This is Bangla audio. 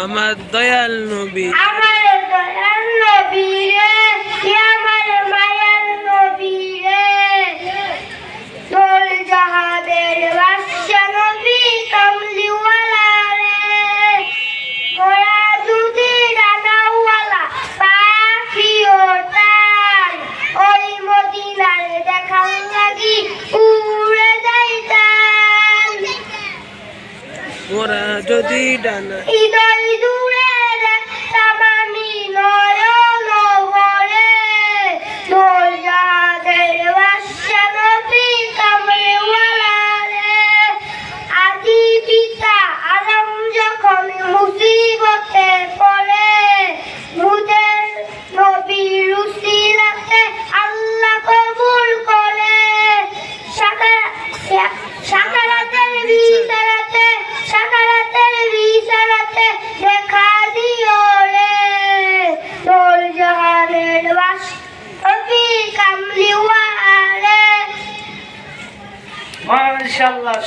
আমার দয়াল নবী আমার দয়াল নবী রে আমার মায়ার নবী রে দোল জাহানের বাদশা নবী কামলিওয়ালা রে মোরা যদি ডানাওয়ালা পাখি ওঠান ওই মদিনার দেখার লাগি উড়ে যাইতাম মোরা যদি ডানা হৃদয় দূরে দেখতাম আমি নয়নভরে দোল জাহানের বাদশা নবী কামলিওয়ালা রে আদি পিতা আদম যখন মুসিবতে পড়ে মুদের নবীর উসিলাতে আল্লাহ কবুল করে সাকারাতের বিচারাতে দেখা দিও রে দোল জাহানের বাদশা নবী কামলিওয়ালা রে। মাশাআল্লাহ।